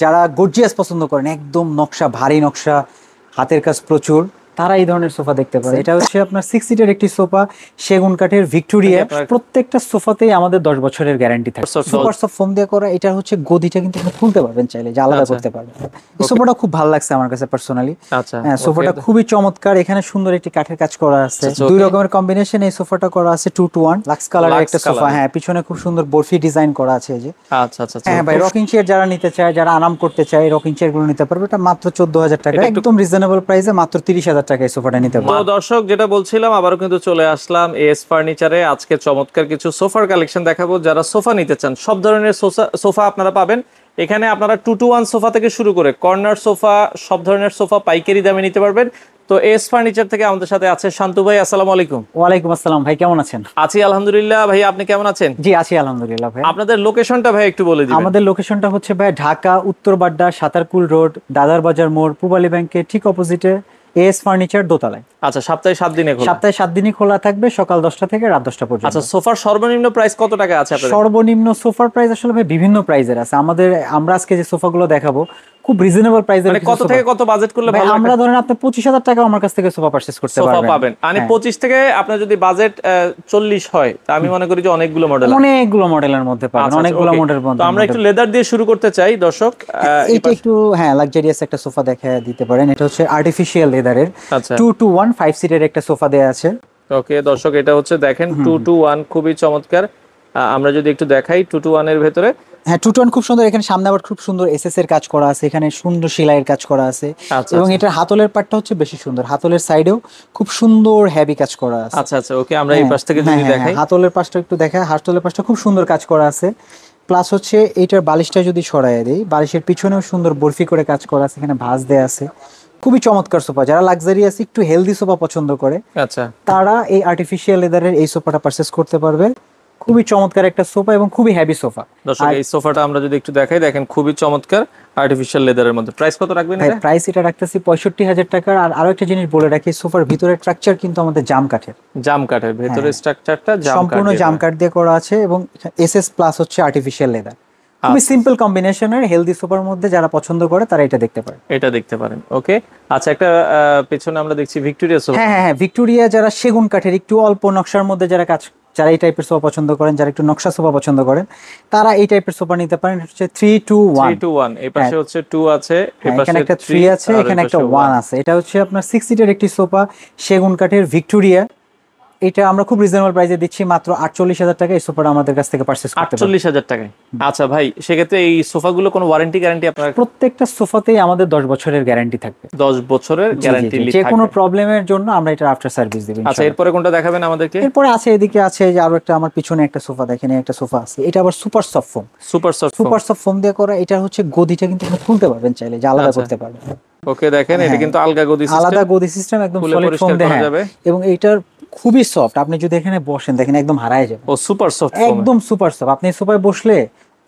যারা গর্জিয়াস পছন্দ করেন, একদম নকশা, ভারী নকশা, হাতের কাজ প্রচুর, তারা এই ধরনের সোফা দেখতে পারে। এটা হচ্ছে আপনার 6 সিটের একটি সোফা, সেগুন কাঠের, ভিক্টোরিয়া। প্রত্যেকটা সোফাতেই আমাদের 10 বছরের গ্যারান্টি থাকে। সুপার সফট ফোম দিয়ে করা। এটা হচ্ছে গদিটা কিন্তু আপনি খুলতে পারবেন চাইলে, যে আলাদা করতে পারবেন। এই সোফাটা খুব ভালো লাগছে আমার কাছে পার্সোনালি। হ্যাঁ, সোফাটা খুবই চমৎকার। এখানে সুন্দর একটি কাঠের কাজ করা আছে, দুই রকমের কম্বিনেশন এই সোফাটা করা আছে। 2 to 1 লাক্স কালারের একটা সোফা। হ্যাঁ, পিছনে খুব সুন্দর বরফি ডিজাইন করা আছে এই যে। আচ্ছা আচ্ছা। হ্যাঁ ভাই, রকিং চেয়ার যারা নিতে চায়, যারা আরাম করতে চায়, রকিং চেয়ার গুলো নিতে পারবে। এটা মাত্র 14,000 টাকা, একদম রিজনেবল প্রাইসে, মাত্র 30,000 টাকা এই সোফাটা নিতে পারবে। তো দর্শক, যেটা বলছিলাম, আবারও কিন্তু চলে আসলাম এস ফার্নিচারে। আজকে চমৎকার কিছু সোফার কালেকশন দেখাবো। যারা সোফা নিতে চান, সব ধরনের সোফা আপনারা পাবেন এখানে। আপনারা 2 to 1 সোফা থেকে শুরু করে কর্নার সোফা, সব ধরনের সোফা পাইকারি দামে নিতে পারবেন। তো এস ফার্নিচার থেকে আমাদের সাথে আছে শান্তু ভাই। আসসালামু আলাইকুম। ওয়ালাইকুম আসসালাম ভাই, কেমন আছেন? আছি আলহামদুলিল্লাহ। ভাই আপনি কেমন আছেন? জি আছি আলহামদুলিল্লাহ ভাই। আপনাদের লোকেশনটা ভাই একটু বলে দিবেন। আমাদের লোকেশনটা হচ্ছে ভাই ঢাকা উত্তর বাড্ডা, সাতারকুল রোড, দাদার বাজার মোড়, পূবালী ব্যাংকের ঠিক অপোজিটে এস ফার্নিচার দোতলায়। আচ্ছা, সপ্তাহে 7 দিনে খোলা? সপ্তাহে 7 দিনই খোলা থাকবে, সকাল 10টা থেকে রাত 10টা পর্যন্ত। আচ্ছা, সোফার সর্বনিম্ন প্রাইস কত টাকা আছে আপনাদের? সর্বনিম্ন সোফার প্রাইস আসলে ভাই বিভিন্ন প্রাইসের আছে। আমরা আজকে যে সোফাগুলো দেখাবো খুব রিজনেবল প্রাইসের। মানে কত থেকে কত বাজেট করলে ভালো? আমরা ধরেন আপনি 25,000 টাকা আমার কাছ থেকে সোফা পারচেজ করতে পারবেন। সোফা পাবেন মানে 25 থেকে আপনার যদি বাজেট 40 হয়, তা আমি মনে করি যে অনেকগুলো মডেলের মধ্যে পাবেন, অনেকগুলো মডেল। তো আমরা একটু লেদার দিয়ে শুরু করতে চাই দর্শক। এটা একটু হ্যাঁ লাক্সারিয়াস একটা সোফা দেখা দিতে পারেন। এটা হচ্ছে আর্টিফিশিয়াল লেদারের 2 to 1 5 সিটের একটা সোফা দেয়া আছে। ওকে দর্শক, এটা হচ্ছে দেখেন 2 to 1, খুবই চমৎকার। আমরা যদি একটু দেখাই 2 to 1 এর ভেতরে, হ্যাঁ 2 to 1 খুব সুন্দর। এখানে সামনে আবার খুব সুন্দর এসএস এর কাজ করা আছে, এখানে সুন্দর সেলাইয়ের কাজ করা আছে। এবং এটার হাতলের পাটটা হচ্ছে বেশি সুন্দর, হাতলের সাইডেও খুব সুন্দর হেভি কাজ করা আছে। আচ্ছা আচ্ছা, ওকে আমরা এই পাশ থেকে যদি দেখাই, হাতলের পাশটা একটু দেখাই। হাতলের পাশটা খুব সুন্দর কাজ করা আছে। প্লাস হচ্ছে এইটার বালিশটা যদি সরাইয়া দেই, বালিশের পিছনেও সুন্দর বরফি করে কাজ করা আছে, এখানে ভাঁজ দেয়া আছে। খুবই চমৎকার সোফা। যারা লাক্সারিয়াস একটু হেলদি সোফা পছন্দ করে, আচ্ছা, তারা এই আর্টিফিশিয়াল লেদারের এই সোফাটা পারচেজ করতে পারবে। খুবই চমৎকার একটা সোফা এবং খুবই হেভি সোফা। দর্শক এই সোফাটা আমরা যদি একটু দেখাই, দেখেন খুবই চমৎকার আর্টিফিশিয়াল লেদারের মধ্যে। প্রাইস কত রাখবেন এটা? প্রাইস এটা রাখতেছি 65,000 টাকা। আর আরো একটা জিনিস বলে রাখি, সোফার ভিতরে স্ট্রাকচার কিন্তু আমাদের জাম কাঠের। জাম কাঠের ভেতরে স্ট্রাকচারটা সম্পূর্ণ জাম কাঠ দিয়ে করা আছে এবং এসএস প্লাস হচ্ছে আর্টিফিশিয়াল লেদার। খুবই সিম্পল কম্বিনেশনের হেলদি সোফার মধ্যে যারা পছন্দ করে তারা এটা দেখতে পারে। এটা দেখতে পারেন। ওকে আচ্ছা, একটা পেছনে আমরা দেখছি ভিক্টোরিয়া সোফা। হ্যাঁ, ভিক্টোরিয়া যারা সেগুন কাঠের একটু অল্প নকশার মধ্যে যারা এই টাইপের সোফা পছন্দ করেন, যারা একটু নকশা সোফা পছন্দ করেন, তারা এই টাইপের সোফা নিতে পারেন। এটা হচ্ছে 3 to 1। এই পাশে হচ্ছে 2 আছে, এখানে একটা 3 আছে, এখানে একটা 1 আছে। এটা হচ্ছে আপনার 6 সিটের একটি সোফা, সেগুন কাঠের, ভিক্টোরিয়া। এটা আমরা খুব রিজনেবল প্রাইসে দিচ্ছি, মাত্র 48,000 টাকা এই সোফাটা আমাদের কাছ থেকে পারচেজ করতে পারবেন। 48,000 টাকায়? আচ্ছা ভাই, সেক্ষেত্রে এই সোফাগুলো কোনো ওয়ারেন্টি গ্যারান্টি আপনারা? প্রত্যেকটা সোফাতেই আমাদের 10 বছরের গ্যারান্টি থাকবে। 10 বছরের গ্যারান্টি থাকবে। যে কোনো প্রবলেমের জন্য আমরা এটা আফটার সার্ভিস দেব। আচ্ছা, এরপরে কোনটা দেখাবেন আমাদেরকে? এরপরে আছে, এদিকে আছে যে আরো একটা, আমার পিছনে একটা সোফা দেখেন, একটা সোফা আছে। এটা আবার super soft foam. Super soft foam দিয়ে করা। এটা হচ্ছে গদিটা কিন্তু আপনি খুলতে পারবেন চাইলে, যে আলাদা করতে পারবেন। ওকে দেখেন, এটা কিন্তু আলগা গদি সিস্টেম, একদম সলিড ফোম দেয়া যাবে। এবং এটার খুবই সফট। আপনি যদি এখানে বসেন দেখেন একদম হারায় যাবে। ও সুপার সফট, একদম সুপার সফট। আপনি সোফায় বসলে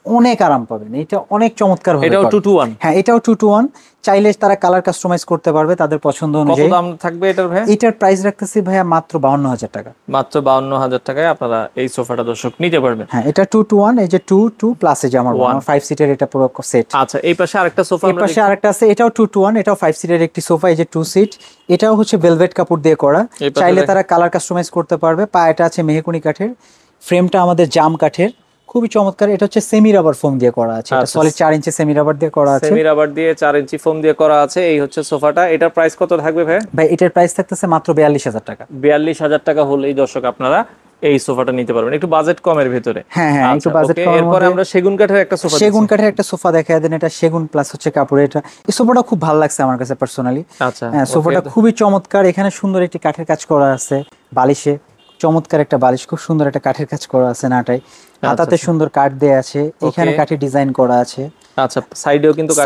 অনেক আরাম পাবেন। এটা অনেক চমৎকার হবে। এটাও 2 to 1? হ্যাঁ, এটাও 2 to 1। চাইলে তারা কালার কাস্টমাইজ করতে পারবে তাদের পছন্দ অনুযায়ী। কত দাম থাকবে এটার ভাই? এটার প্রাইস রাখতেছি ভাইয়া মাত্র 52,000 টাকা। মাত্র 52,000 টাকায় আপনারা এই সোফাটা দর্শক নিতে পারবেন। হ্যাঁ, এটা 2 to 1। এই যে 2 প্লাস এই যে আমার 5 সিটের এটা পুরো সেট। আচ্ছা, এই পাশে আরেকটা সোফা, এই পাশে আরেকটা আছে, এটাও 2 to 1। এটাও 5 সিটের একটি সোফা, এই যে 2 সিট। এটাও হচ্ছে ভেলভেট কাপড় দিয়ে করা। চাইলে তারা কালার কাস্টমাইজ করতে পারবে। পায়াটা আছে মেহগনি কাঠের, ফ্রেমটা আমাদের জাম কাঠের। খুবই চমৎকার। এটা হচ্ছে সেমি রাবার ফোম দিয়ে করা আছে। এটা সলিড 4 ইঞ্চি সেমি রাবার দিয়ে করা আছে। সেমি রাবার দিয়ে 4 ইঞ্চি ফোম দিয়ে করা আছে। এই হচ্ছে সোফাটা। এটার প্রাইস কত থাকবে ভাই? ভাই এটার প্রাইস থাকতেছে মাত্র 42,000 টাকা। 42,000 টাকা হলেই দর্শক আপনারা এই সোফাটা নিতে পারবেন, একটু বাজেট কমের ভিতরে। হ্যাঁ, একটু বাজেট কম। এরপর আমরা সেগুন কাঠের একটা সোফা দেখায় দেন। এটা সেগুন প্লাস হচ্ছে কাপড়। এটা এই সোফাটা খুব ভালো লাগছে আমার কাছে পার্সোনালি। আচ্ছা, সোফাটা খুবই চমৎকার। এখানে সুন্দর একটি কাঠের কাজ করা আছে বালিশে। চমৎকার একটা বালিশ, খুব সুন্দর একটা কাঠের কাজ করা আছে নাটাই। হাতাতে সুন্দর কাঠ দেয়া আছে, এখানে কাঠের ডিজাইন করা আছে। আচ্ছা,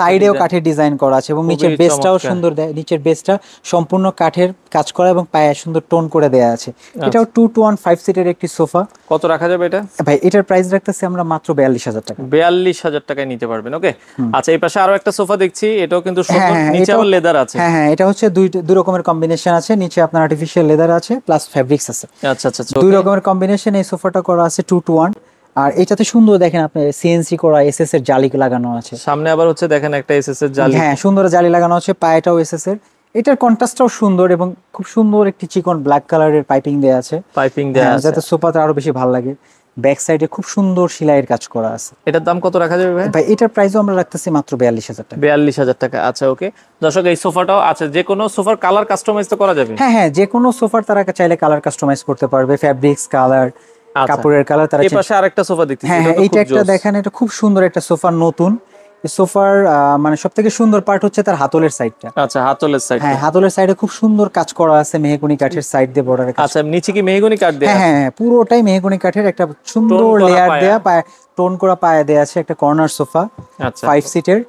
সাইডেও কাঠের ডিজাইন করা আছে এবং নিচের বেসটাও সুন্দর দেয়। নিচের বেসটা সম্পূর্ণ কাঠের কাজ করা এবং পায়ে সুন্দর টোন করে দেয়া আছে। এটাও 2 to 1 5 সিটের একটি সোফা। কত রাখা যাবে এটা ভাই? এটার প্রাইস রাখতেছি আমরা মাত্র 42,000 টাকা। 42,000 টাকায় নিতে পারবেন। ওকে আচ্ছা, এই পাশে আরো একটা সোফা দেখছি, এটাও কিন্তু নিচে আবার লেদার আছে। হ্যাঁ, এটা হচ্ছে দুই রকমের কম্বিনেশন আছে। নিচে আপনার আর্টিফিশিয়াল লেদার আছে প্লাস ফেব্রিক্স আছে। আচ্ছা আচ্ছা, দুই রকমের কম্বিনেশন এই সোফাটা করা আছে 2 to 1। আর এটাতে সুন্দর দেখেন আপনি সিএনসি করা এসএস এর জালি লাগানো আছে, সামনে আবার হচ্ছে দেখেন একটা এসএস এর জালি, হ্যাঁ সুন্দর জালি লাগানো আছে, পায়েটাও এসএস এর। এটার কন্ট্রাস্টটাও সুন্দর এবং খুব সুন্দর একটি চিকন ব্ল্যাক কালারের পাইপিং দেয়া আছে, পাইপিং দেয়া আছে, যাতে সোফাতে আরো বেশি ভালো লাগে। ব্যাক সাইডে খুব সুন্দর সেলাইয়ের কাজ করা আছে। এটার দাম কত রাখা যাবে ভাই? ভাই এটার প্রাইসও আমরা রাখতেছি মাত্র 42,000 টাকা। 42,000 টাকা। আচ্ছা ওকে দর্শক, এই সোফাটাও আছে, যে কোনো সোফার কালার কাস্টমাইজ তো করা যাবে? হ্যাঁ হ্যাঁ, যে কোনো সোফার তারা চাইলে কালার কাস্টমাইজ করতে পারবে, ফ্যাব্রিক্স কালার, কাপড়ের কালার তারা। এই পাশে আরেকটা সোফা দেখতেছি, হ্যাঁ হ্যাঁ, এইটা একটা দেখেন, এটা খুব সুন্দর একটা সোফা নতুন। এই সোফার মানে সবথেকে সুন্দর পার্ট হচ্ছে তার হাতলের সাইডটা। আচ্ছা হাতলের সাইড, হ্যাঁ হাতলের সাইডে খুব সুন্দর কাজ করা আছে মেহগনি কাঠের সাইড দিয়ে বর্ডারে। আচ্ছা নিচে কি মেহগনি কাঠ দেয়া? হ্যাঁ হ্যাঁ, পুরোটাই মেহগনি কাঠের একটা সুন্দর লেয়ার দেয়া, টোন করা পায়া দেয়া আছে। একটা কর্নার সোফা, আচ্ছা 5 সিটের,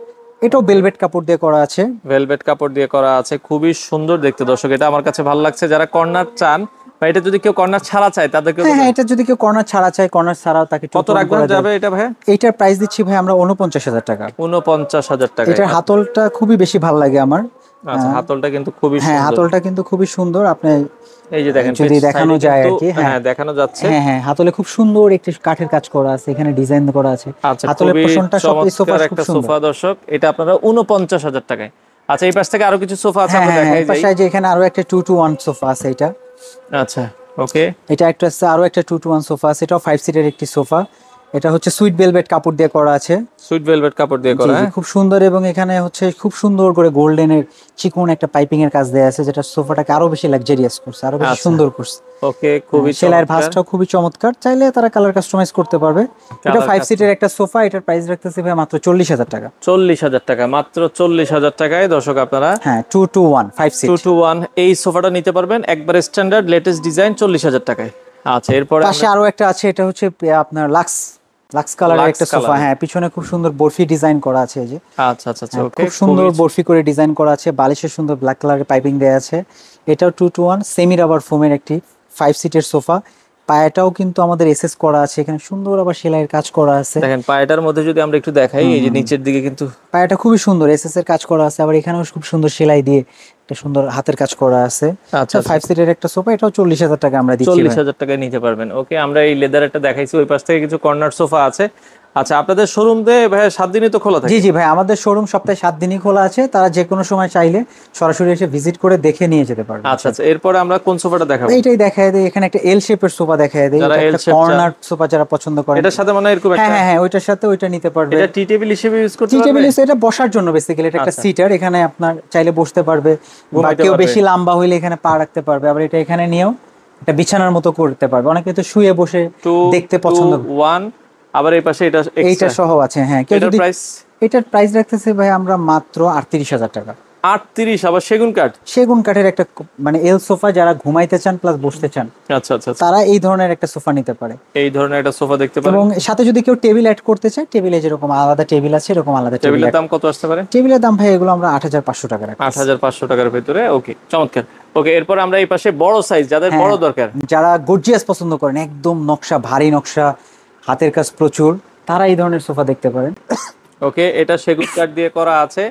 এটাও ভেলভেট কাপড় দিয়ে করা আছে। ভেলভেট কাপড় দিয়ে করা আছে, খুবই সুন্দর দেখতে দর্শক। এটা আমার কাছে ভালো লাগছে। যারা কর্নার চান বা এটা যদি কেউ কর্নার ছাড়া চায় তাদেরকে, হ্যাঁ হ্যাঁ, এটা যদি কেউ কর্নার ছাড়া চায়, কর্নার ছাড়াও তাকে কত রাখবেন যাবে এটা ভাই? এইটার প্রাইস দিচ্ছি ভাই আমরা 49,000 টাকা। 49,000 টাকা। এটার হাতলটা খুবই বেশি ভালো লাগে আমার। আচ্ছা হাতলটা কিন্তু খুবই হ্যাঁ, সুন্দর। হাতলটা কিন্তু খুবই সুন্দর। আপনি এই যে দেখেন যদি দেখানো যায় আর কি, হ্যাঁ দেখানো যাচ্ছে। হ্যাঁ হ্যাঁ, হাতলে খুব সুন্দর একটি কাঠের কাজ করা আছে, এখানে ডিজাইন করা আছে। আচ্ছা হাতলের খুবই পোষণটা সব এই সোফার চমৎকার খুব একটা সুন্দর। সোফা দর্শক, এটা আপনারা 49,000 টাকায়। আচ্ছা এই পাশ থেকে আরো কিছু সোফা আছে, হ্যাঁ আমরা হ্যাঁ, দেখাই এই পাশে যাই। যে এখানে আরো একটা 2-to-1 সোফা আছে এটা। আচ্ছা ওকে, এটা একটা আছে, আরো একটা 2-to-1 সোফা আছে, এটাও 5 সিটের একটি সোফা। এটা হচ্ছে সুইট ভেলভেট কাপড় দিয়ে করা আছে। সুইট ভেলভেট কাপড় দিয়ে করা, জি, জি, খুব সুন্দর। এবং এখানে হচ্ছে খুব সুন্দর করে গোল্ডেনের চিকন একটা পাইপিং এর কাজ দেয়া আছে, যেটা সোফাটাকে আরো বেশি লাক্সারিয়াস করছে, আরো বেশি সুন্দর করছে। ওকে খুবই সেলাইয়ের ভাঁজটাও খুবই চমৎকার, চাইলে তারা কালার কাস্টমাইজ করতে পারবে। এটা 5 সিটের একটা সোফা, এটার প্রাইস রাখতেছি ভাই মাত্র 40,000 টাকা। 40,000 টাকা, মাত্র 40,000 টাকায় দর্শক আপনারা হ্যাঁ 2-to-1 5 সিট 2-to-1 এই সোফাটা নিতে পারবেন, একবার স্ট্যান্ডার্ড লেটেস্ট ডিজাইন 40,000 টাকায়। আচ্ছা এরপরে পাশে আরো একটা আছে, এটা হচ্ছে আপনার লাক্স কালারের একটা সোফা। হ্যাঁ, পিছনে খুব সুন্দর বরফি ডিজাইন করা আছে এই যে। আচ্ছা আচ্ছা আচ্ছা ওকে, খুব সুন্দর বরফি করে ডিজাইন করা আছে, বালিশের সুন্দর ব্ল্যাক কালারের পাইপিং দেয়া আছে। এটাও 2-to-1 সেমি রাবার ফোমের একটি 5 সিটের সোফা। পায়াটাও কিন্তু আমাদের এসএস করা আছে, এখানে সুন্দর আবার সেলাইয়ের কাজ করা আছে। দেখেন পায়াটার মধ্যে যদি আমরা একটু দেখাই, এই যে নিচের দিকে কিন্তু পায়াটা খুবই সুন্দর এসএস এর কাজ করা আছে, আবার এখানেও খুব সুন্দর সেলাই দিয়ে একটা সুন্দর হাতের কাজ করা আছে। আচ্ছা 5 সিটের একটা সোফা, এটাও 40,000 টাকা আমরা দিচ্ছি। 40,000 টাকায় নিতে পারবেন। ওকে আমরা এই লেদার একটা দেখাইছি, ওই পাশ থেকে কিছু কর্নার সোফা আছে। আচ্ছা আপনাদের শোরুম দে ভাই 7 দিনই তো খোলা থাকে? জি জি ভাই, আমাদের শোরুম সপ্তাহে 7 দিনই খোলা আছে, তারা যে কোনো সময় চাইলে সরাসরি এসে ভিজিট করে দেখে নিয়ে যেতে পারবে। আচ্ছা আচ্ছা এরপরে আমরা কোন সোফাটা দেখাবো? এইটাই দেখায় দেয়, এখানে একটা এল শেপের সোফা দেখায় দেয়, যারা একটা L shape কর্নার সোফা যারা পছন্দ করে। এটার সাথে মানে এরকম হ্যাঁ একটা, হ্যাঁ হ্যাঁ, ওইটার সাথে ওইটা নিতে পারবে। এটা টি টেবিল হিসেবে ইউজ করতে টি পারবে? টেবিল এটা বসার জন্য বেসিক্যালি, এটা একটা আচ্ছা। সিটার, এখানে আপনার চাইলে বসতে পারবে, বা ঘুমাইতে কেউ পারবে। বেশি লম্বা হইলে এখানে পা রাখতে পারবে। আবার এটা এখানে নিয়েও এটা বিছানার মতো করতে পারবে, অনেকে তো শুয়ে বসে দেখতে পছন্দ করে। 2-to-1 আবার এই পাশে এটা এইটা সহ আছে। হ্যাঁ, কেউ এটার যদি প্রাইস এটার প্রাইস রাখতেছে ভাই আমরা মাত্র 38,000 টাকা। 38, আবার সেগুন কাঠ। সেগুন কাঠের একটা মানে এল সোফা, যারা ঘুমাইতে চান প্লাস বসতে চান আচ্ছা আচ্ছা আচ্ছা, তারা এই ধরনের একটা সোফা নিতে পারে। এই ধরনের একটা সোফা দেখতে পারেন। এবং সাথে যদি কেউ টেবিল অ্যাড করতে চায়, টেবিলে যেরকম আলাদা টেবিল আছে এরকম আলাদা টেবিল। টেবিলের দাম কত আসতে পারে? টেবিলের দাম ভাই এগুলো আমরা 8,500 টাকা রাখি। 8,500 টাকার ভিতরে। ওকে চমৎকার। ওকে এরপর আমরা এই পাশে বড় সাইজ, যাদের বড় দরকার, যারা গর্জিয়াস পছন্দ করেন, একদম নকশা ভারী নকশা, হাতের কাজ প্রচুর, তারা এই ধরনের সোফা দেখতে পারেন। ওকে এটা সেগুন কাঠ দিয়ে করা আছে,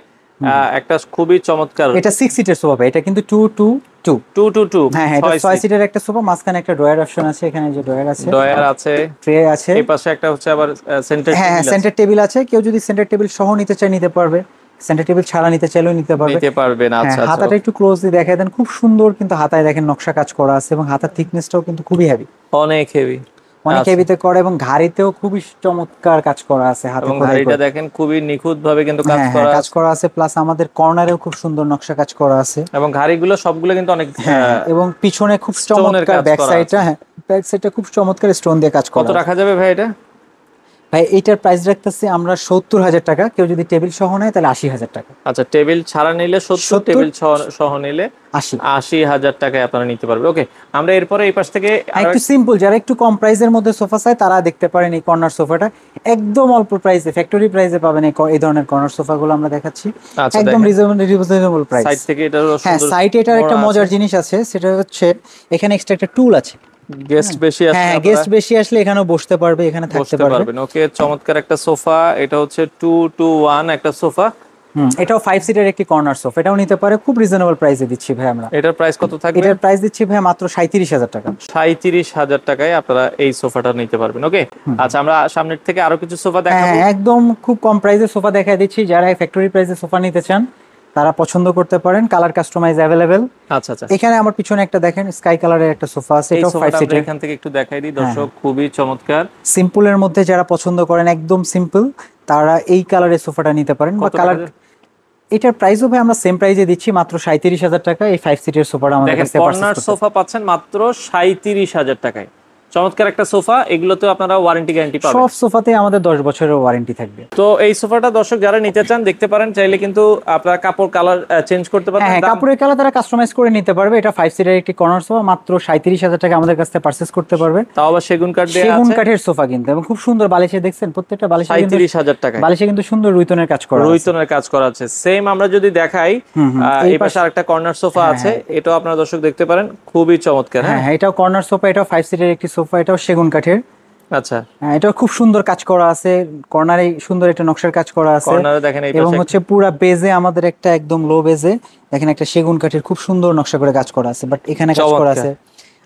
একটা খুবই চমৎকার। এটা 6 সিটের সোফা ভাই, এটা কিন্তু 2-to-2 2-to-2 হ্যাঁ হ্যাঁ, এটা 6 সিটের একটা সোফা, মাঝখানে একটা ড্রয়ার অপশন আছে, এখানে যে ড্রয়ার আছে, ডয়ার আছে, ট্রে আছে। এই পাশে একটা হচ্ছে আবার সেন্টার হ্যাঁ হ্যাঁ, সেন্টার টেবিল আছে, কেউ যদি সেন্টার টেবিল সহ নিতে চায় নিতে পারবে, সেন্টার টেবিল ছাড়া নিতে চাইলেও নিতে পারবে। নিতে পারবেন। আচ্ছা হ্যাঁ, আচ্ছা হাতাটা একটু ক্লোজলি দেখায় দেন, খুব সুন্দর কিন্তু হাতায় দেখেন নকশা কাজ করা আছে, এবং হাতার থিকনেসটাও কিন্তু খুবই হেভি, অনেক হেভি, অনেক হেভিতে করে, এবং ঘাড়িতেও খুবই চমৎকার কাজ করা আছে হাতে এবং খোদাই গাড়িটা করে। দেখেন খুবই নিখুঁত ভাবে কিন্তু কাজ হ্যাঁ করা হ্যাঁ, কাজ আছে, করা আছে, প্লাস আমাদের কর্নারেও খুব সুন্দর নকশা কাজ করা আছে। এবং গাড়িগুলো সবগুলো কিন্তু অনেক হ্যাঁ, এবং পিছনে খুব স্টোনের চমৎকার কাজ ব্যাক করা সাইডটা, হ্যাঁ ব্যাক সাইডটা খুব চমৎকার স্টোন দিয়ে কাজ করা কত আছে। রাখা যাবে ভাই এটা? ভাই এইটার প্রাইস রাখতেছি আমরা 70,000 টাকা, কেউ যদি টেবিল সহ নেয় তাহলে 80,000 টাকা। আচ্ছা টেবিল ছাড়া নিলে 70, টেবিল সহ নিলে 80। 80,000 টাকায় আপনারা নিতে পারবেন। ওকে আমরা এরপরে এই পাশ থেকে একটু সিম্পল, যারা একটু কম প্রাইসের মধ্যে সোফা চায় তারা দেখতে পারেন এই কর্নার সোফাটা, একদম অল্প প্রাইসে, ফ্যাক্টরি প্রাইসে পাবেন এই ধরনের কর্নার সোফাগুলো আমরা দেখাচ্ছি, আচ্ছা, একদম রিজনেবল প্রাইস। সাইড থেকে এটা হ্যাঁ, সাইডে এটার একটা মজার জিনিস আছে, সেটা হচ্ছে এখানে এক্সট্রা একটা টুল আছে, গেস্ট বেশি আসলে হ্যাঁ গেস্ট বেশি আসলে এখানেও বসতে পারবে, এখানে থাকতে বসতে পারবে। পারবেন। ওকে চমৎকার একটা সোফা, এটা হচ্ছে 2-to-1 একটা সোফা, এটাও 5 সিটের একটি কর্নার সোফা, এটাও নিতে পারে, খুব রিজনেবল প্রাইসে দিচ্ছি ভাই আমরা। এটার প্রাইস কত থাকবে? এটার প্রাইস দিচ্ছি ভাই মাত্র 37,000 টাকা। 37,000 টাকায় আপনারা এই সোফাটা নিতে পারবেন। ওকে, আচ্ছা আমরা সামনের থেকে আরো কিছু সোফা দেখাবো। হ্যাঁ, একদম খুব কম প্রাইসে সোফা দেখাই দিচ্ছি, যারা ফ্যাক্টরি প্রাইসে সোফা নিতে চান তারা পছন্দ করতে পারেন, কালার কাস্টমাইজ अवेलेबल। আচ্ছা আচ্ছা, এখানে আমার পিছনে একটা দেখেন স্কাই কালারের একটা সোফা আছে, এটাও 5 সিটের। এখান থেকে একটু দেখাই দিই দর্শক, খুবই চমৎকার। সিম্পলের মধ্যে যারা পছন্দ করেন একদম সিম্পল, তারা এই কালারের সোফাটা নিতে পারেন। বা কালার, এটার প্রাইসও ভাই আমরা সেম প্রাইসে দিচ্ছি মাত্র 37,000 টাকা। এই 5 সিটের সোফাটা আমাদের কাছে কর্নার সোফা পাচ্ছেন মাত্র 37,000 টাকায়। চমৎকার একটা সোফা, এগুলোতেও আপনারা ওয়ারেন্টি গ্যারান্টি পাবেন। সব সোফাতে আমাদের 10 বছরের ওয়ারেন্টি থাকবে। তো এই সোফাটা দর্শক যারা নিতে চান দেখতে পারেন, চাইলে কিন্তু আপনারা কাপড় কালার চেঞ্জ করতে পারবেন। হ্যাঁ, কাপড়ের কালার তারা কাস্টমাইজ করে নিতে পারবে। এটা 5 সিটের একটি কর্নার সোফা, মাত্র 37,000 টাকা আমাদের কাছ থেকে পারচেজ করতে পারবে। তাও আবার সেগুন কাঠ দেয়া আছে, সেগুন কাঠের সোফা কিন্তু, এবং খুব সুন্দর বালিশে দেখছেন প্রত্যেকটা বালিশে 37,000 টাকা। বালিশে কিন্তু সুন্দর রুইতনের কাজ করা আছে। রুইতনের কাজ করা আছে। সেম আমরা যদি দেখাই, এই পাশে আরেকটা কর্নার সোফা আছে, এটাও আপনারা দর্শক দেখতে পারেন, খুবই চমৎকার। হ্যাঁ, এটাও কর্নার সোফা, এটাও 5 সিটের একটি সোফা, এটাও সেগুন কাঠের। আচ্ছা, এটা খুব সুন্দর কাজ করা আছে, কর্নারে সুন্দর একটা নকশার কাজ করা আছে। কর্নারে দেখেন, এবং হচ্ছে পুরো বেজে আমাদের একটা একদম লো বেজে দেখেন একটা সেগুন কাঠের খুব সুন্দর নকশা করে কাজ করা আছে, বাট এখানে কাজ করা আছে।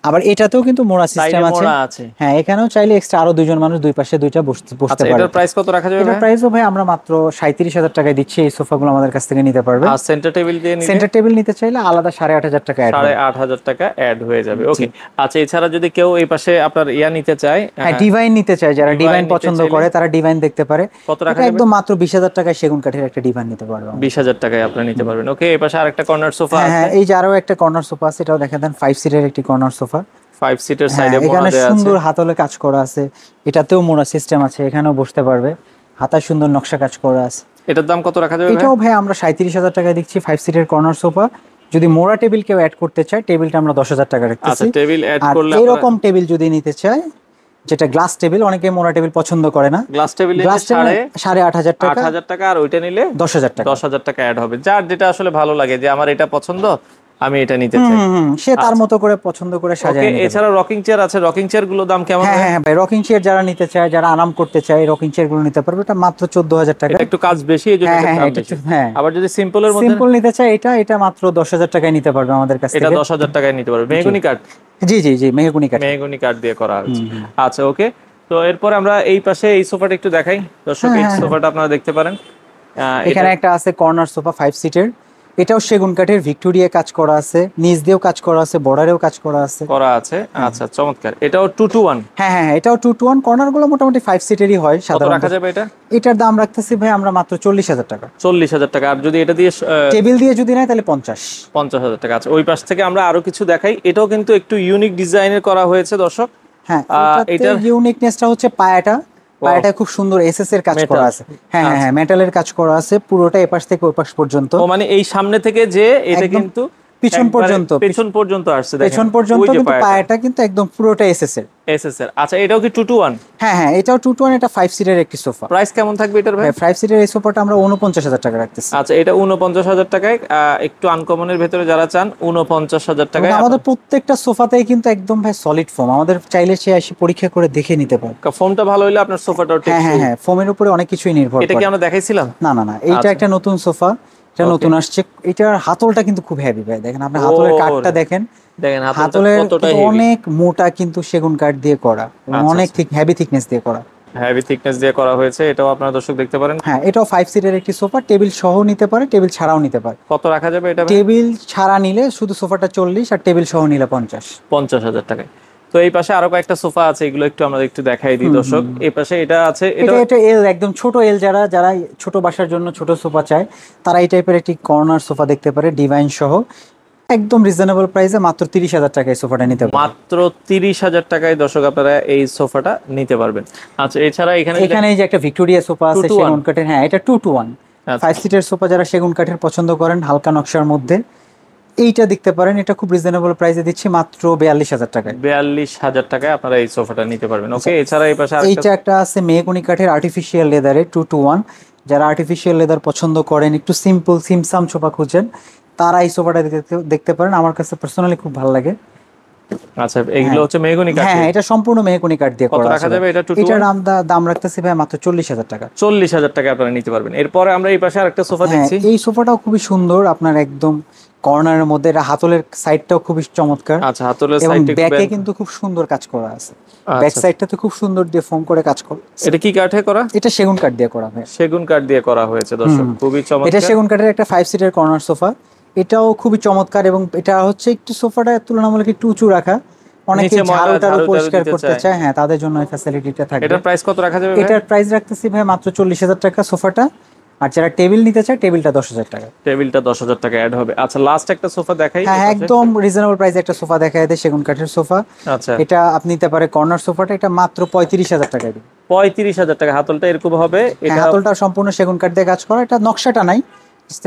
আবার এটাতেও কিন্তু মোড়া সিস্টেম আছে। হ্যাঁ, এখানেও চাইলে এক্সট্রা আরো দুইজন মানুষ দুই পাশে দুইটা বসতে পারে। এটার প্রাইস কত রাখা যাবে? এটার প্রাইসও ভাই আমরা মাত্র 37,000 টাকায় দিচ্ছি। এই সোফাগুলো আমাদের কাছ থেকে নিতে পারবে। আর সেন্টার টেবিল দিয়ে নিলে, সেন্টার টেবিল নিতে চাইলে আলাদা 8,500 টাকা অ্যাড হবে। 8,500 টাকা অ্যাড হয়ে যাবে। ওকে, আচ্ছা এছাড়া যদি কেউ এই পাশে আপনার ইয়া নিতে চায়, হ্যাঁ ডিভাইন নিতে চায়, যারা ডিভাইন পছন্দ করে তারা ডিভাইন দেখতে পারে। কত রাখা যাবে? একদম মাত্র 20,000 টাকায় সেগুন কাঠের একটা ডিভাইন নিতে পারবে। 20,000 টাকায় আপনি নিতে পারবেন। ওকে, এই পাশে আরেকটা কর্নার সোফা আছে। হ্যাঁ, এই যে আরো একটা কর্নার সোফা আছে, এটাও দেখা দেন 5 সিটের একটি কর্নার সোফা। 5 সিটের সাইডে এখানে সুন্দর হাতলে কাজ করা আছে, এটাতেও মোড়া সিস্টেম আছে, এখানেও বসতে পারবে, হাতায় সুন্দর নকশা কাজ করা আছে। এটার দাম কত রাখা যাবে? এটাও ভাই আমরা 37,000 টাকায় দিচ্ছি, 5 সিটের কর্নার সোফা। যদি মোড়া টেবিল কেউ অ্যাড করতে চায়, টেবিলটা আমরা 10,000 টাকা রাখতেছি। আচ্ছা, টেবিল অ্যাড করলে এরকম টেবিল যদি নিতে চায়, যেটা গ্লাস টেবিল, অনেকে মোড়া টেবিল পছন্দ করে না, গ্লাস টেবিল 8,500 টাকা, 8,000 টাকা, আর ওইটা নিলে 10,000 টাকা। 10,000 টাকা অ্যাড হবে। যার যেটা আসলে ভালো লাগে, যে আমার এটা পছন্দ, আমি এটা নিতে চাই, সে তার মতো করে পছন্দ করে সাজায় নিতে। এছাড়া রকিং চেয়ার আছে, রকিং চেয়ার গুলো দাম কেমন? হ্যাঁ ভাই, রকিং চেয়ার যারা নিতে চায়, যারা আরাম করতে চায়, রকিং চেয়ার গুলো নিতে পারবে। এটা মাত্র 14,000 টাকা। এটা একটু কাজ বেশি, এজন্য দাম বেশি। আবার যদি সিম্পলের মধ্যে সিম্পল নিতে চায়, এটা মাত্র 10,000 টাকায় নিতে পারবে আমাদের কাছ থেকে। এটা 10,000 টাকায় নিতে পারবে। মেহগনি কাঠ? জি, মেহগনি কাঠ দিয়ে করা হয়েছে। আচ্ছা, ওকে। তো এরপর আমরা এই পাশে এই সোফাটা একটু দেখাই দর্শক। এই সোফাটা আপনারা দেখতে পারেন, এখানে একটা আছে কর্নার সোফা 5 সিটের, এটাও সেগুন কাঠের, ভিক্টোরিয়া কাজ করা আছে, নিচ দিয়েও কাজ করা আছে, বর্ডারেও কাজ করা আছে। আচ্ছা, চমৎকার। এটাও 2 to 1? হ্যাঁ, এটাও 2 to 1। কর্নার গুলো মোটামুটি 5 সিটেরই হয় সাধারণত। কত রাখা যাবে এটা? এটার দাম রাখতেছি ভাই আমরা মাত্র 40,000 টাকা। 40,000 টাকা। আর যদি এটা দিয়ে টেবিল দিয়ে যদি নেয় তাহলে 50,000 টাকা। আচ্ছা, ওই পাশ থেকে আমরা আরো কিছু দেখাই। এটাও কিন্তু একটু ইউনিক ডিজাইনের করা হয়েছে দর্শক। হ্যাঁ, এটার ইউনিকনেসটা হচ্ছে পায়াটা খুব সুন্দর এসএস এর কাজ করা আছে। হ্যাঁ, মেটালের কাজ করা আছে পুরোটা, এপাশ থেকে ওই পাশ পর্যন্ত। মানে এই সামনে থেকে যে এটা কিন্তু পিছন পর্যন্ত আসছে, দেখেন পেছন পর্যন্ত, কিন্তু পায়াটা কিন্তু একদম পুরোটা এসএস এর। আচ্ছা, এটাও কি 2 to 1? হ্যাঁ, এটাও 2 to 1। এটা 5 সিটের একটি সোফা। প্রাইস কেমন থাকবে এটার ভাই? 5 সিটের এই সোফাটা আমরা 49,000 টাকা রাখতেছি। আচ্ছা, এটা 49,000 টাকায়। একটু আনকমনের ভেতরে যারা চান, 49,000 টাকায়। আমাদের প্রত্যেকটা সোফাতেই কিন্তু একদম ভাই সলিড ফোম, আমাদের চাইলে সে এসে পরীক্ষা করে দেখে নিতে পারে। ফোমটা ভালো হলে আপনার সোফাটাও টেকসই। হ্যাঁ, ফোমের উপরে অনেক কিছুই নির্ভর করে। এটা কি আমরা দেখাইছিলাম? না, এইটা একটা নতুন সোফা, এটা নতুন আসছে। এটার হাতলটা কিন্তু খুব হেভি ভাই, দেখেন আপনি হাতলের কাঠটা দেখেন হাতলের অনেক মোটা, কিন্তু সেগুন কাঠ দিয়ে করা, অনেক হেভি থিকনেস দিয়ে করা। হেভি থিকনেস দিয়ে করা হয়েছে। এটাও আপনারা দর্শক দেখতে পারেন। হ্যাঁ, এটাও 5 সিটের একটি সোফা, টেবিল সহ নিতে পারে, টেবিল ছাড়াও নিতে পারে। কত রাখা যাবে এটা? টেবিল ছাড়া নিলে শুধু সোফাটা 40, আর টেবিল সহ নিলে 50,000 টাকায়। তো এই পাশে আরো কয়েকটা সোফা আছে, এগুলো আমরা একটু দেখাই দিই দর্শক। এই পাশে এটা আছে, এটা এল, একদম ছোট এল, যারা ছোট বাসার জন্য ছোট সোফা চায় তারা এই টাইপের একটি কর্নার সোফা দেখতে পারে, ডিভাইন সহ, একদম রিজনেবল প্রাইসে মাত্র 30,000 টাকায় সোফাটা নিতে পারবেন। মাত্র 30,000 টাকায় দর্শক আপনারা এই সোফাটা নিতে পারবেন। আচ্ছা, এছাড়া এখানে এই যে একটা ভিক্টোরিয়া সোফা আছে সেগুন কাঠের। হ্যাঁ, এটা 2 to 1 5 সিটের সোফা, যারা সেগুন কাঠের পছন্দ করেন হালকা নকশার মধ্যে, এইটা দেখতে পারেন। এটা খুব রিজনেবল প্রাইসে দিচ্ছি মাত্র 42,000 টাকায়। 42,000 টাকায় আপনারা এই সোফাটা নিতে পারবেন। ওকে, এছাড়া এই পাশে এইটা একটা আছে মেহগনি কাঠের আর্টিফিশিয়াল লেদারে 2 to 1। যারা আর্টিফিশিয়াল লেদার পছন্দ করেন, একটু সিম্পল সিমসাম সোফা খুঁজেন, তারা এই সোফাটা দেখতে পারেন। আমার কাছে পার্সোনালি খুব ভালো লাগে। আচ্ছা, এগুলো হচ্ছে মেহগনি কাঠ। হ্যাঁ, এটা সম্পূর্ণ মেহগনি কাঠ দিয়ে কত করা রাখা আছে। যাবে এটা? এটার দাম রাখতেছি ভাই মাত্র 40,000 টাকা। 40,000 টাকা আপনারা নিতে পারবেন। এরপরে আমরা এই পাশে আরেকটা সোফা হ্যাঁ, দেখছি। এই সোফাটাও খুবই সুন্দর, আপনার একদম কর্নারের মধ্যে। এটা হাতলের সাইডটাও খুবই চমৎকার। আচ্ছা, হাতলের এবং সাইডটা ব্যাকে কিন্তু খুব সুন্দর কাজ করা আছে। ব্যাক সাইডটাতে খুব সুন্দর দিয়ে ফোম করে কাজ করা। এটা কি কাঠে করা? এটা সেগুন কাঠ দিয়ে করা হয়। সেগুন কাঠ দিয়ে করা হয়েছে দর্শক, খুবই চমৎকার। এটা সেগুন কাঠের একটা 5 সিটের কর্নার সোফা, এটাও খুবই চমৎকার। এবং এটা হচ্ছে একটু সোফাটা তুলনামূলক একটু উঁচু রাখা, অনেকে ঝাড়ু টাড়ু পরিষ্কার করতে চায়, হ্যাঁ তাদের জন্য এই ফ্যাসিলিটিটা থাকে। এটার প্রাইস কত রাখা যাবে? এটার প্রাইস রাখতেছি ভাই মাত্র 40,000 টাকা সোফাটা। আর যারা টেবিল নিতে চায়, টেবিলটা 10,000 টাকা। টেবিলটা 10,000 টাকা অ্যাড হবে। আচ্ছা, লাস্ট একটা সোফা দেখাই। হ্যাঁ, একদম রিজনেবল প্রাইসে একটা সোফা দেখায় দেয়, সেগুন কাঠের সোফা। আচ্ছা, এটা আপনি নিতে পারে কর্নার সোফাটা, এটা মাত্র 35,000 টাকা দিন। 35,000 টাকা। হাতলটা এরকম হবে। এটা হাতলটা সম্পূর্ণ সেগুন কাঠ দিয়ে কাজ করা, এটা নকশাটা নাই,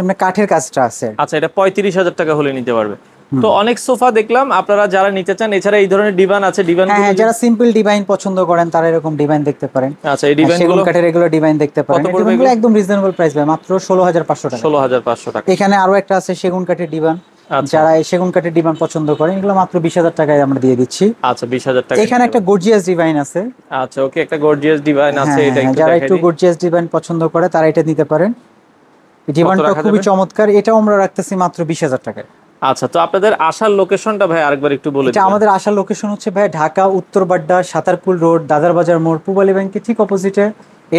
মানে কাঠের কাজটা আছে। আচ্ছা, এটা 35,000 টাকা হলে নিতে পারবে। তো অনেক সোফা দেখলাম, আপনারা যারা নিতে চান, এছাড়া এই ধরনের ডিভান আছে। ডিভান, হ্যাঁ, যারা সিম্পল ডিজাইন পছন্দ করেন তারা এরকম ডিজাইন দেখতে পারেন। আচ্ছা, এই ডিজাইনগুলো সেগুন কাঠের এগুলো ডিজাইন দেখতে পারেন। এগুলো একদম রিজনেবল প্রাইস ভাই, মাত্র 16,500 টাকা। 16,500 টাকা। এখানে আরো একটা আছে সেগুন কাঠের ডিভান, যারা এই সেগুন কাঠের ডিভান পছন্দ করেন, এগুলো মাত্র 20,000 টাকায় আমরা দিয়ে দিচ্ছি। আচ্ছা, 20,000 টাকা। এখানে একটা গর্জিয়াস ডিজাইন আছে। আচ্ছা, ওকে, একটা গর্জিয়াস ডিজাইন আছে, এটা একটু যারা দেখাই একটু দিই। গর্জিয়াস ডিজাইন পছন্দ করে তারা এটা নিতে পারেন। ডিজাইনটা খুবই চমৎকার, এটাও আমরা রাখতেছি মাত্র 20,000 টাকায়। আচ্ছা, তো আপনাদের আসার লোকেশনটা ভাই আরেকবার একটু বলে দিন। এটা আমাদের আসার লোকেশন হচ্ছে ভাই ঢাকা উত্তর বাড্ডা, সাতারপুল রোড, দাদার বাজার মোড়, পূবালী ব্যাংকের ঠিক অপোজিটে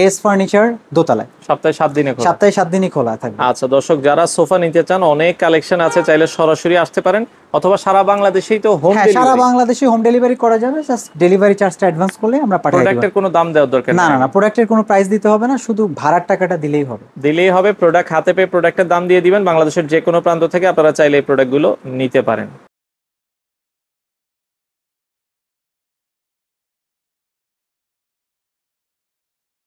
এস ফার্নিচার দোতলায়। সপ্তাহে 7 দিনে খোলা? সপ্তাহে 7 দিনই খোলা থাকবে। আচ্ছা দর্শক, যারা সোফা নিতে চান, অনেক কালেকশন আছে, চাইলে সরাসরি আসতে পারেন, অথবা সারা বাংলাদেশেই তো হোম হ্যাঁ, ডেলিভারি। সারা বাংলাদেশে হোম ডেলিভারি করা যাবে, জাস্ট ডেলিভারি চার্জটা অ্যাডভান্স করলে আমরা পাঠিয়ে দেব। প্রোডাক্টের কোনো দাম দেওয়ার দরকার না, প্রোডাক্টের কোনো প্রাইস দিতে হবে না, শুধু ভাড়ার টাকাটা দিলেই হবে। প্রোডাক্ট হাতে পেয়ে প্রোডাক্টের দাম দিয়ে দিবেন। বাংলাদেশের যে কোনো প্রান্ত থেকে আপনারা চাইলে এই প্রোডাক্টগুলো নিতে পারেন।